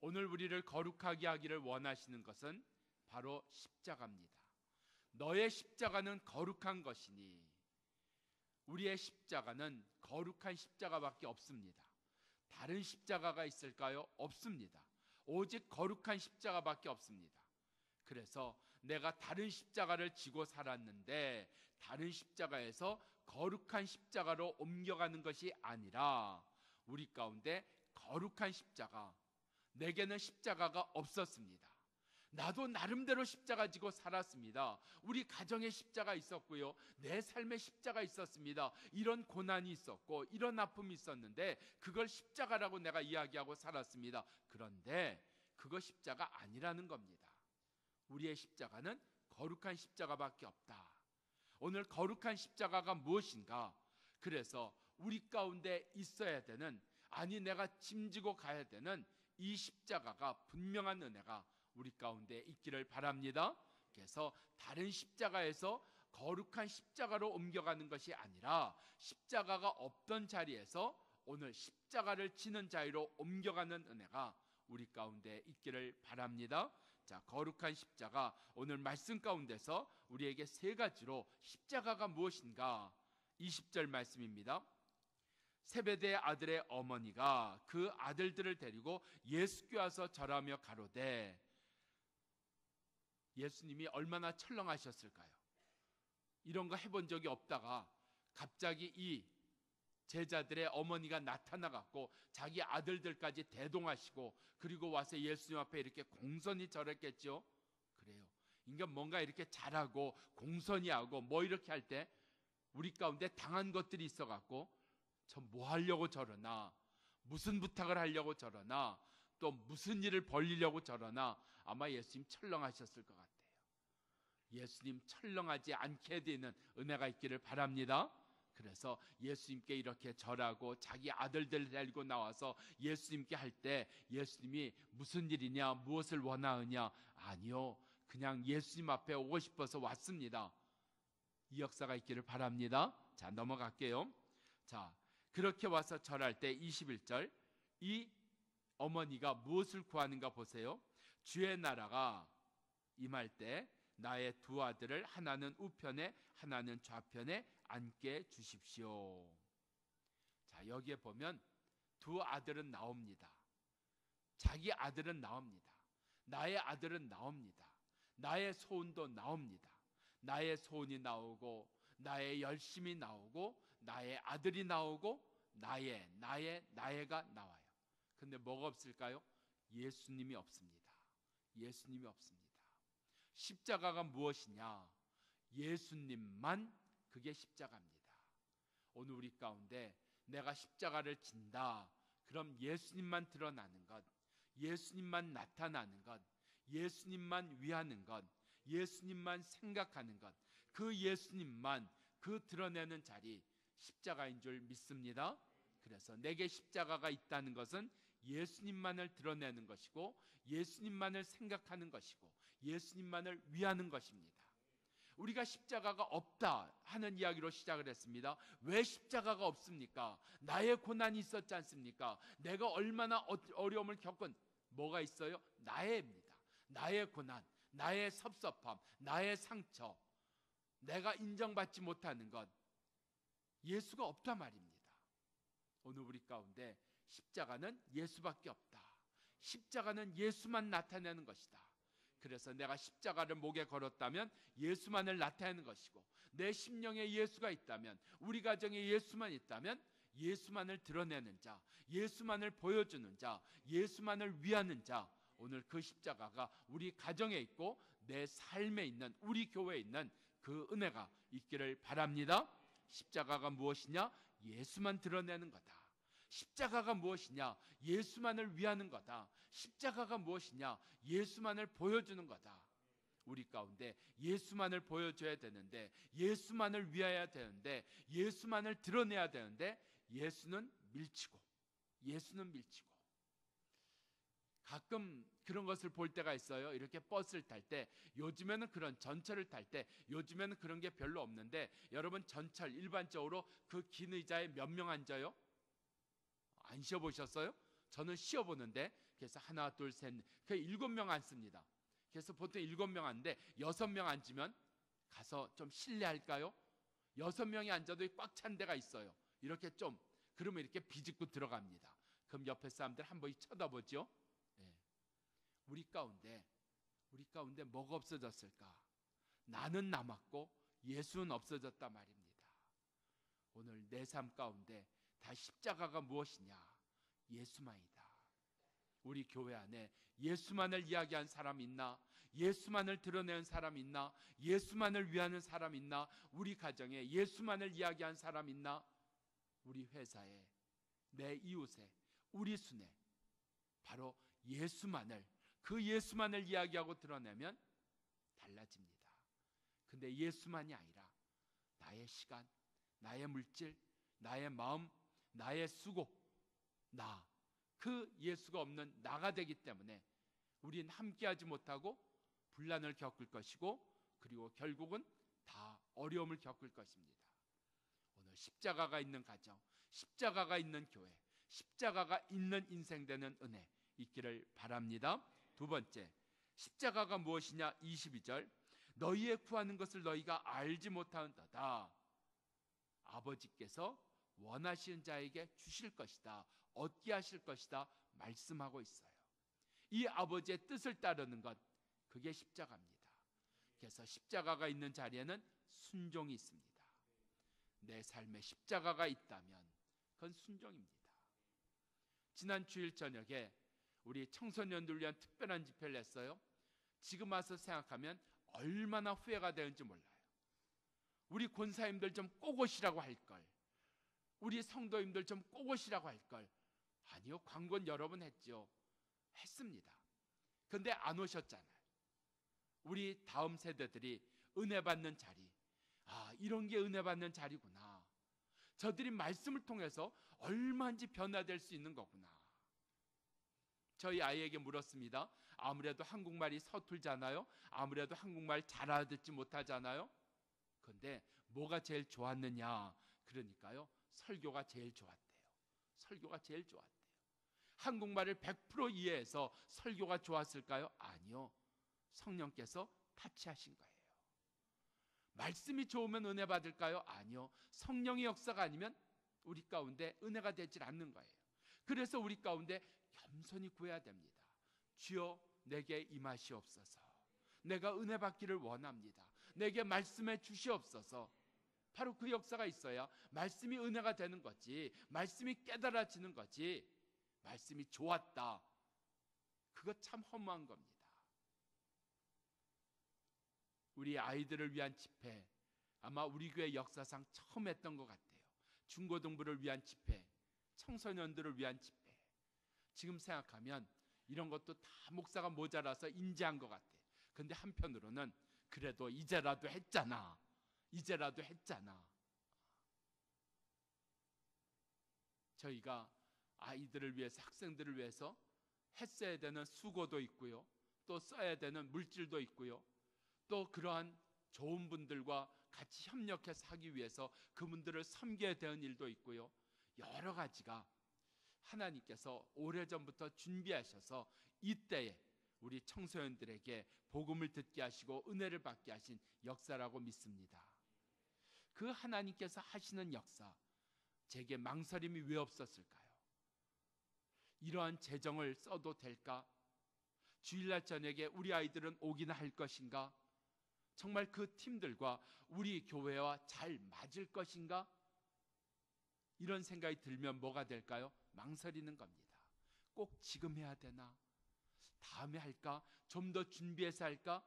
오늘 우리를 거룩하게 하기를 원하시는 것은 바로 십자가입니다. 너의 십자가는 거룩한 것이니 우리의 십자가는 거룩한 십자가밖에 없습니다. 다른 십자가가 있을까요? 없습니다. 오직 거룩한 십자가밖에 없습니다. 그래서 내가 다른 십자가를 지고 살았는데 다른 십자가에서 거룩한 십자가로 옮겨가는 것이 아니라 우리 가운데 거룩한 십자가, 내게는 십자가가 없었습니다. 나도 나름대로 십자가 지고 살았습니다. 우리 가정에 십자가 있었고요, 내 삶에 십자가 있었습니다. 이런 고난이 있었고 이런 아픔이 있었는데 그걸 십자가라고 내가 이야기하고 살았습니다. 그런데 그거 십자가 아니라는 겁니다. 우리의 십자가는 거룩한 십자가밖에 없다. 오늘 거룩한 십자가가 무엇인가? 그래서 우리 가운데 있어야 되는, 아니 내가 짐지고 가야 되는 이 십자가가, 분명한 은혜가 우리 가운데 있기를 바랍니다. 그래서 다른 십자가에서 거룩한 십자가로 옮겨가는 것이 아니라 십자가가 없던 자리에서 오늘 십자가를 지는 자리로 옮겨가는 은혜가 우리 가운데 있기를 바랍니다. 자, 거룩한 십자가, 오늘 말씀 가운데서 우리에게 세 가지로 십자가가 무엇인가 20절 말씀입니다. 세베대의 아들의 어머니가 그 아들들을 데리고 예수께 와서 절하며 가로되, 예수님이 얼마나 철렁하셨을까요? 이런 거 해본 적이 없다가 갑자기 이 제자들의 어머니가 나타나갖고 자기 아들들까지 대동하시고 그리고 와서 예수님 앞에 이렇게 공손히 절했겠죠. 그래요. 인간 뭔가 이렇게 잘하고 공손히 하고 뭐 이렇게 할 때 우리 가운데 당한 것들이 있어갖고 저 뭐 하려고 저러나, 무슨 부탁을 하려고 저러나, 또 무슨 일을 벌리려고 저러나 아마 예수님 철렁하셨을 것 같아요. 예수님 철렁하지 않게 되는 은혜가 있기를 바랍니다. 그래서 예수님께 이렇게 절하고 자기 아들들 데리고 나와서 예수님께 할 때 예수님이 무슨 일이냐, 무엇을 원하느냐, 아니요, 그냥 예수님 앞에 오고 싶어서 왔습니다. 이 역사가 있기를 바랍니다. 자, 넘어갈게요. 자, 그렇게 와서 절할 때 21절, 이 어머니가 무엇을 구하는가 보세요. 주의 나라가 임할 때 나의 두 아들을 하나는 우편에 하나는 좌편에 앉게 주십시오. 자, 여기에 보면 두 아들은 나옵니다. 자기 아들은 나옵니다. 나의 아들은 나옵니다. 나의 소원도 나옵니다. 나의 소원이 나오고 나의 열심이 나오고 나의 아들이 나오고 나의가 나와요. 근데 뭐가 없을까요? 예수님이 없습니다. 예수님이 없습니다. 십자가가 무엇이냐? 예수님만, 그게 십자가입니다. 오늘 우리 가운데 내가 십자가를 진다, 그럼 예수님만 드러나는 것, 예수님만 나타나는 것, 예수님만 위하는 것, 예수님만 생각하는 것, 그 예수님만 그 드러내는 자리, 십자가인 줄 믿습니다. 그래서 내게 십자가가 있다는 것은 예수님만을 드러내는 것이고 예수님만을 생각하는 것이고 예수님만을 위하는 것입니다. 우리가 십자가가 없다 하는 이야기로 시작을 했습니다. 왜 십자가가 없습니까? 나의 고난이 있었지 않습니까? 내가 얼마나 어려움을 겪은, 뭐가 있어요? 나의입니다. 나의 고난, 나의 섭섭함, 나의 상처, 내가 인정받지 못하는 것, 예수가 없단 말입니다. 오늘 우리 가운데 십자가는 예수밖에 없다. 십자가는 예수만 나타내는 것이다. 그래서 내가 십자가를 목에 걸었다면 예수만을 나타내는 것이고, 내 심령에 예수가 있다면, 우리 가정에 예수만 있다면 예수만을 드러내는 자, 예수만을 보여주는 자, 예수만을 위하는 자, 오늘 그 십자가가 우리 가정에 있고 내 삶에 있는, 우리 교회에 있는 그 은혜가 있기를 바랍니다. 십자가가 무엇이냐? 예수만 드러내는 거다. 십자가가 무엇이냐? 예수만을 위하는 거다. 십자가가 무엇이냐? 예수만을 보여주는 거다. 우리 가운데 예수만을 보여줘야 되는데, 예수만을 위하여야 되는데, 예수만을 드러내야 되는데 예수는 밀치고, 가끔 그런 것을 볼 때가 있어요. 이렇게 버스를 탈 때, 요즘에는 그런 전철을 탈 때, 요즘에는 그런 게 별로 없는데, 여러분 전철 일반적으로 그 긴 의자에 몇 명 앉아요? 안 쉬어보셨어요? 저는 씌어보는데, 그래서 하나, 둘, 셋, 그 7명 앉습니다. 그래서 보통 7명 앉는데 6명 앉으면 가서 좀 실례할까요? 6명이 앉아도 꽉 찬 데가 있어요. 이렇게 좀, 그러면 이렇게 비집고 들어갑니다. 그럼 옆에 사람들 한 번씩 쳐다보죠. 네. 우리 가운데 뭐가 없어졌을까? 나는 남았고 예수는 없어졌단 말입니다. 오늘 내 삶 가운데 다 십자가가 무엇이냐? 예수만이다. 우리 교회 안에 예수만을 이야기한 사람 있나? 예수만을 드러내는 사람 있나? 예수만을 위하는 사람 있나? 우리 가정에 예수만을 이야기한 사람 있나? 우리 회사에, 내 이웃에, 우리 순에 바로 예수만을, 그 예수만을 이야기하고 드러내면 달라집니다. 근데 예수만이 아니라 나의 시간, 나의 물질, 나의 마음, 나의 수고, 그 예수가 없는 나가 되기 때문에 우린 함께하지 못하고 분란을 겪을 것이고, 그리고 결국은 다 어려움을 겪을 것입니다. 오늘 십자가가 있는 가정, 십자가가 있는 교회, 십자가가 있는 인생 되는 은혜 있기를 바랍니다. 두 번째, 십자가가 무엇이냐? 22절, 너희의 구하는 것을 너희가 알지 못하는도다. 아버지께서 원하시는 자에게 주실 것이다, 얻게 하실 것이다 말씀하고 있어요. 이 아버지의 뜻을 따르는 것, 그게 십자가입니다. 그래서 십자가가 있는 자리에는 순종이 있습니다. 내 삶에 십자가가 있다면 그건 순종입니다. 지난 주일 저녁에 우리 청소년들 위한 특별한 집회를 했어요. 지금 와서 생각하면 얼마나 후회가 되는지 몰라요. 우리 권사님들 좀 꼭 오시라고 할걸, 우리 성도님들 좀 꼭 오시라고 할걸. 아니요, 광고는 여러 번 했죠. 했습니다. 근데 안 오셨잖아요. 우리 다음 세대들이 은혜 받는 자리, 이런 게 은혜 받는 자리구나, 저들이 말씀을 통해서 얼마인지 변화될 수 있는 거구나. 저희 아이에게 물었습니다. 아무래도 한국말이 서툴잖아요. 아무래도 한국말 잘 알아듣지 못하잖아요. 그런데 뭐가 제일 좋았느냐? 그러니까요, 설교가 제일 좋았대요. 설교가 제일 좋았대요. 한국말을 100% 이해해서 설교가 좋았을까요? 아니요. 성령께서 타치하신 거예요. 말씀이 좋으면 은혜 받을까요? 아니요. 성령의 역사가 아니면 우리 가운데 은혜가 되질 않는 거예요. 그래서 우리 가운데 겸손히 구해야 됩니다. 주여 내게 임하시옵소서. 내가 은혜 받기를 원합니다. 내게 말씀해 주시옵소서. 바로 그 역사가 있어야 말씀이 은혜가 되는 거지, 말씀이 깨달아지는 거지. 말씀이 좋았다, 그거 참 허무한 겁니다. 우리 아이들을 위한 집회, 아마 우리 교회 역사상 처음 했던 것 같아요. 중고등부를 위한 집회, 청소년들을 위한 집회. 지금 생각하면 이런 것도 다 목사가 모자라서 인지한 것 같아요. 근데 한편으로는 그래도 이제라도 했잖아, 이제라도 했잖아. 저희가 아이들을 위해서, 학생들을 위해서 했어야 되는 수고도 있고요, 또 써야 되는 물질도 있고요, 또 그러한 좋은 분들과 같이 협력해서 하기 위해서 그분들을 섬겨야 되는 일도 있고요. 여러 가지가 하나님께서 오래전부터 준비하셔서 이때에 우리 청소년들에게 복음을 듣게 하시고 은혜를 받게 하신 역사라고 믿습니다. 그 하나님께서 하시는 역사, 제게 망설임이 왜 없었을까요? 이러한 재정을 써도 될까? 주일날 저녁에 우리 아이들은 오기나 할 것인가? 정말 그 팀들과 우리 교회와 잘 맞을 것인가? 이런 생각이 들면 뭐가 될까요? 망설이는 겁니다. 꼭 지금 해야 되나? 다음에 할까? 좀 더 준비해서 할까?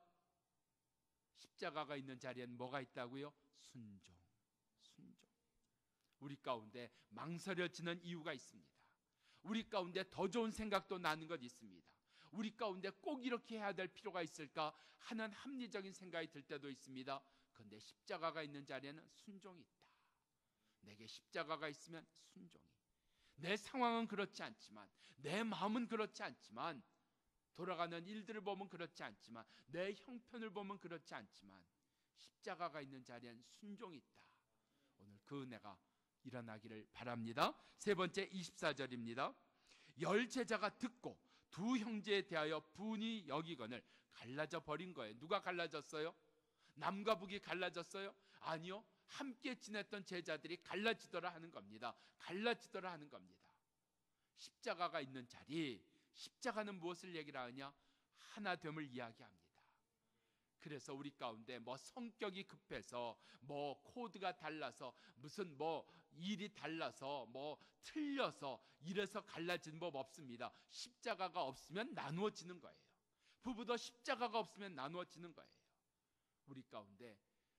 십자가가 있는 자리엔 뭐가 있다고요? 순종. 우리 가운데 망설여지는 이유가 있습니다. 우리 가운데 더 좋은 생각도 나는 것 있습니다. 우리 가운데 꼭 이렇게 해야 될 필요가 있을까 하는 합리적인 생각이 들 때도 있습니다. 그런데 십자가가 있는 자리에는 순종이 있다. 내게 십자가가 있으면 순종이. 내 상황은 그렇지 않지만, 내 마음은 그렇지 않지만, 돌아가는 일들을 보면 그렇지 않지만, 내 형편을 보면 그렇지 않지만, 십자가가 있는 자리엔 순종이 있다. 오늘 그 은혜가 일어나기를 바랍니다. 세 번째 24절입니다. 열 제자가 듣고 두 형제에 대하여 분이 여기거늘 갈라져 버린 거예요. 누가 갈라졌어요? 남과 북이 갈라졌어요? 아니요. 함께 지냈던 제자들이 갈라지더라 하는 겁니다. 갈라지더라 하는 겁니다. 십자가가 있는 자리, 십자가는 무엇을 얘기를 하느냐? 하나됨을 이야기합니다. 그래서 우리 가운데 뭐 성격이 급해서 뭐 코드가 달라서 무슨 뭐 일이 달라서 뭐 틀려서 이래서 갈라진 법 없습니다. 십자가가 없으면 나누어지는 거예요. 부부도 십자가가 없으면 나누어지는 거예요. 우리 가운데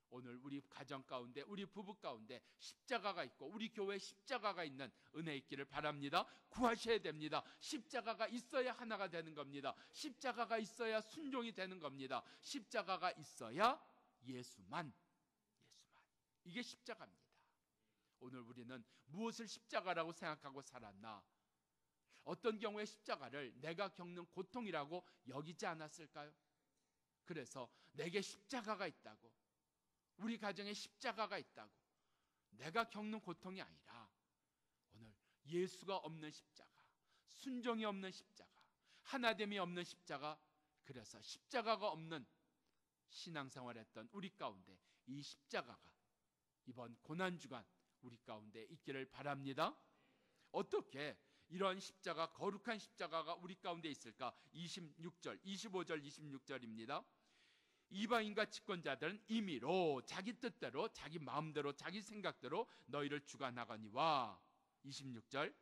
오늘 우리 가정 가운데 우리 부부 가운데 십자가가 있고 우리 교회에 십자가가 있는 은혜 있기를 바랍니다. 구하셔야 됩니다. 십자가가 있어야 하나가 되는 겁니다. 십자가가 있어야 순종이 되는 겁니다. 십자가가 있어야 예수만 이게 십자가입니다. 오늘 우리는 무엇을 십자가라고 생각하고 살았나? 어떤 경우에 십자가를 내가 겪는 고통이라고 여기지 않았을까요? 그래서 내게 십자가가 있다고, 우리 가정에 십자가가 있다고, 내가 겪는 고통이 아니라 오늘 예수가 없는 십자가, 순종이 없는 십자가, 하나됨이 없는 십자가, 그래서 십자가가 없는 신앙생활했던 우리 가운데 이 십자가가 이번 고난주간 우리 가운데 있기를 바랍니다. 어떻게 이런 십자가, 거룩한 십자가가 우리 가운데 있을까? 26절, 25절, 26절입니다. 이방인과 집권자들은 임의로 자기 뜻대로 자기 마음대로 자기 생각대로 너희를 주관하거니와 26절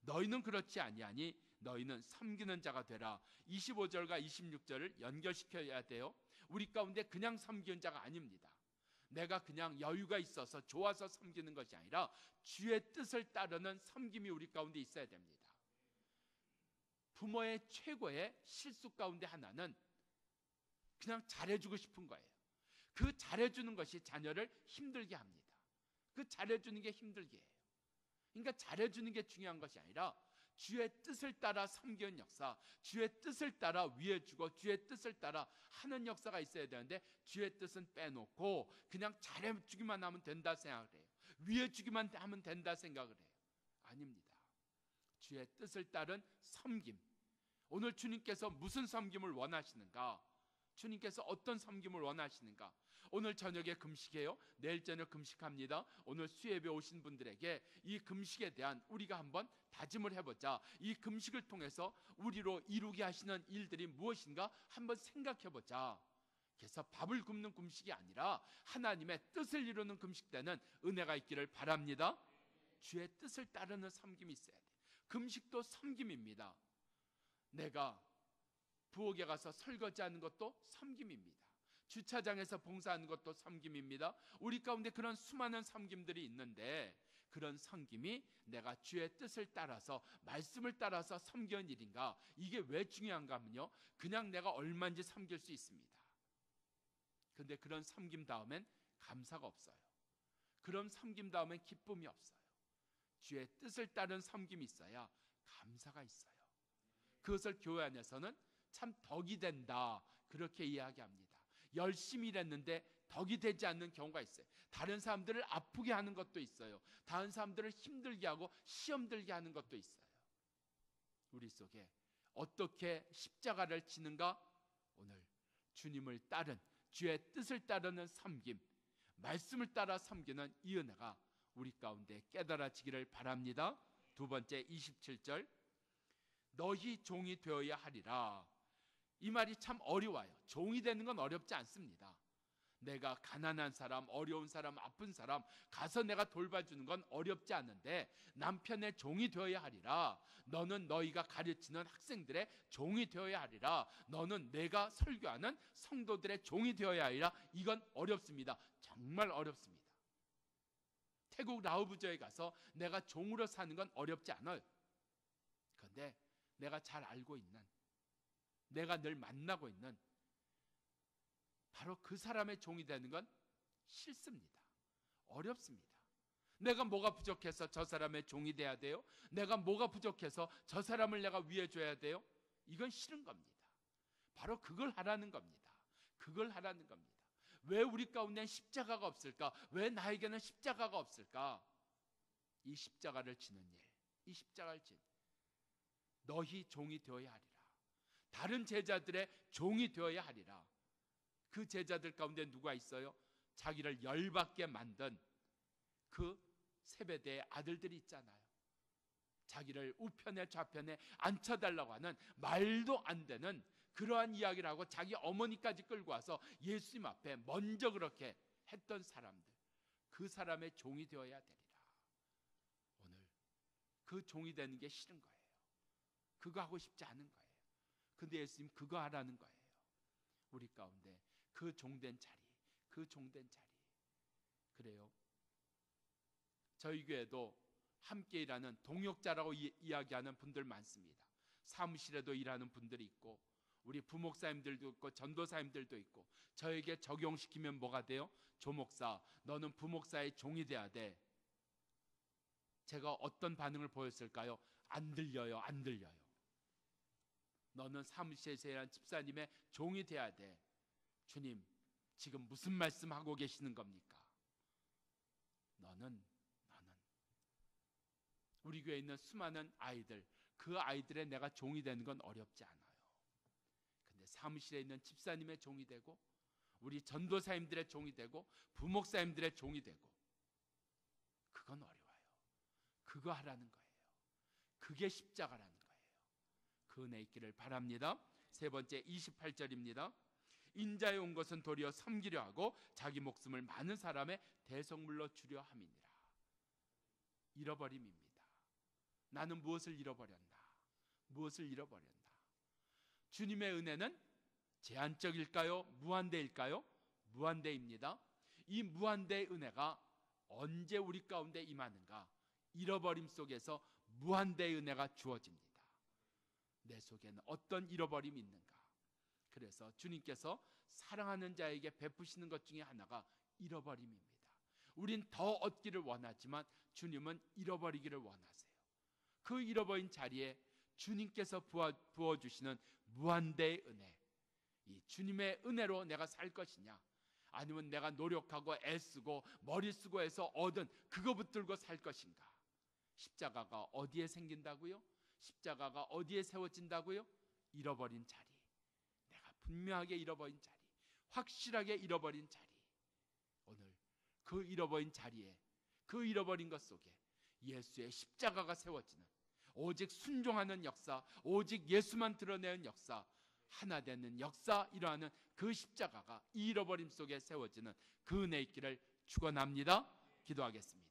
너희는 그렇지 아니하니 너희는 섬기는 자가 되라. 25절과 26절을 연결시켜야 돼요. 우리 가운데 그냥 섬기는 자가 아닙니다. 내가 그냥 여유가 있어서 좋아서 섬기는 것이 아니라 주의 뜻을 따르는 섬김이 우리 가운데 있어야 됩니다. 부모의 최고의 실수 가운데 하나는 그냥 잘해주고 싶은 거예요. 그 잘해주는 것이 자녀를 힘들게 합니다. 그 잘해주는 게 힘들게 해요. 그러니까 잘해주는 게 중요한 것이 아니라 주의 뜻을 따라 섬기는 역사, 주의 뜻을 따라 위해주고 주의 뜻을 따라 하는 역사가 있어야 되는데 주의 뜻은 빼놓고 그냥 잘해주기만 하면 된다 생각을 해요. 위해주기만 하면 된다 생각을 해요. 아닙니다. 주의 뜻을 따른 섬김. 오늘 주님께서 무슨 섬김을 원하시는가? 주님께서 어떤 섬김을 원하시는가? 오늘 저녁에 금식해요. 내일 저녁 금식합니다. 오늘 수예배 오신 분들에게 이 금식에 대한 우리가 한번 다짐을 해보자. 이 금식을 통해서 우리로 이루게 하시는 일들이 무엇인가 한번 생각해보자. 그래서 밥을 굶는 금식이 아니라 하나님의 뜻을 이루는 금식 때는 은혜가 있기를 바랍니다. 주의 뜻을 따르는 섬김이 있어야 돼요. 금식도 섬김입니다. 내가 부엌에 가서 설거지하는 것도 섬김입니다. 주차장에서 봉사하는 것도 섬김입니다. 우리 가운데 그런 수많은 섬김들이 있는데 그런 섬김이 내가 주의 뜻을 따라서 말씀을 따라서 섬기는 일인가? 이게 왜 중요한가 하면요, 그냥 내가 얼마인지 섬길 수 있습니다. 근데 그런 섬김 다음엔 감사가 없어요. 그런 섬김 다음엔 기쁨이 없어요. 주의 뜻을 따른 섬김이 있어야 감사가 있어요. 그것을 교회 안에서는 참 덕이 된다, 그렇게 이야기합니다. 열심히 일했는데 덕이 되지 않는 경우가 있어요. 다른 사람들을 아프게 하는 것도 있어요. 다른 사람들을 힘들게 하고 시험 들게 하는 것도 있어요. 우리 속에 어떻게 십자가를 지는가? 오늘 주님을 따른, 주의 뜻을 따르는 섬김, 말씀을 따라 섬기는 이 은혜가 우리 가운데 깨달아지기를 바랍니다. 두 번째 27절, 너희 종이 되어야 하리라. 이 말이 참 어려워요. 종이 되는 건 어렵지 않습니다. 내가 가난한 사람, 어려운 사람, 아픈 사람 가서 내가 돌봐주는 건 어렵지 않은데 남편의 종이 되어야 하리라. 너는 너희가 가르치는 학생들의 종이 되어야 하리라. 너는 내가 설교하는 성도들의 종이 되어야 하리라. 이건 어렵습니다. 정말 어렵습니다. 태국 라오부저에 가서 내가 종으로 사는 건 어렵지 않아요. 그런데 내가 잘 알고 있는, 내가 늘 만나고 있는 바로 그 사람의 종이 되는 건 싫습니다. 어렵습니다. 내가 뭐가 부족해서 저 사람의 종이 돼야 돼요? 내가 뭐가 부족해서 저 사람을 내가 위해줘야 돼요? 이건 싫은 겁니다. 바로 그걸 하라는 겁니다. 그걸 하라는 겁니다. 왜 우리 가운데는 십자가가 없을까? 왜 나에게는 십자가가 없을까? 이 십자가를 지는 일, 이 십자가를 지는, 너희 종이 되어야 하리라. 다른 제자들의 종이 되어야 하리라. 그 제자들 가운데 누가 있어요? 자기를 열받게 만든 그 세베대의 아들들이 있잖아요. 자기를 우편에 좌편에 앉혀달라고 하는 말도 안 되는 그러한 이야기를 하고 자기 어머니까지 끌고 와서 예수님 앞에 먼저 그렇게 했던 사람들, 그 사람의 종이 되어야 되리라. 오늘 그 종이 되는 게 싫은 거예요. 그거 하고 싶지 않은 거예요. 근데 예수님 그거 하라는 거예요. 우리 가운데 그 종된 자리, 그 종된 자리. 그래요. 저희 교회도 함께 일하는 동역자라고 이야기하는 분들 많습니다. 사무실에도 일하는 분들이 있고, 우리 부목사님들도 있고, 전도사님들도 있고, 저에게 적용시키면 뭐가 돼요? 조목사, 너는 부목사의 종이 돼야 돼. 제가 어떤 반응을 보였을까요? 안 들려요, 안 들려요. 너는 사무실에서 일하는 집사님의 종이 돼야 돼. 주님, 지금 무슨 말씀하고 계시는 겁니까? 너는 우리 교회에 있는 수많은 아이들, 그 아이들의 내가 종이 되는 건 어렵지 않아요. 근데 사무실에 있는 집사님의 종이 되고, 우리 전도사님들의 종이 되고, 부목사님들의 종이 되고, 그건 어려워요. 그거 하라는 거예요. 그게 십자가라는 거예요. 그 은혜 있기를 바랍니다. 세 번째 28절입니다. 인자에 온 것은 도리어 섬기려 하고 자기 목숨을 많은 사람의 대속물로 주려 함이니라. 잃어버림입니다. 나는 무엇을 잃어버렸나? 무엇을 잃어버렸나? 주님의 은혜는 제한적일까요? 무한대일까요? 무한대입니다. 이 무한대의 은혜가 언제 우리 가운데 임하는가? 잃어버림 속에서 무한대의 은혜가 주어집니다. 내 속에는 어떤 잃어버림이 있는가? 그래서 주님께서 사랑하는 자에게 베푸시는 것 중에 하나가 잃어버림입니다. 우린 더 얻기를 원하지만 주님은 잃어버리기를 원하세요. 그 잃어버린 자리에 주님께서 부어주시는 무한대의 은혜, 이 주님의 은혜로 내가 살 것이냐, 아니면 내가 노력하고 애쓰고 머리 쓰고 해서 얻은 그거 붙들고 살 것인가? 십자가가 어디에 생긴다고요? 십자가가 어디에 세워진다고요? 잃어버린 자리, 내가 분명하게 잃어버린 자리, 확실하게 잃어버린 자리. 오늘 그 잃어버린 자리에, 그 잃어버린 것 속에 예수의 십자가가 세워지는, 오직 순종하는 역사, 오직 예수만 드러내는 역사, 하나 되는 역사, 이러하는 그 십자가가 이 잃어버림 속에 세워지는 그 은혜 있기를 축원합니다. 기도하겠습니다.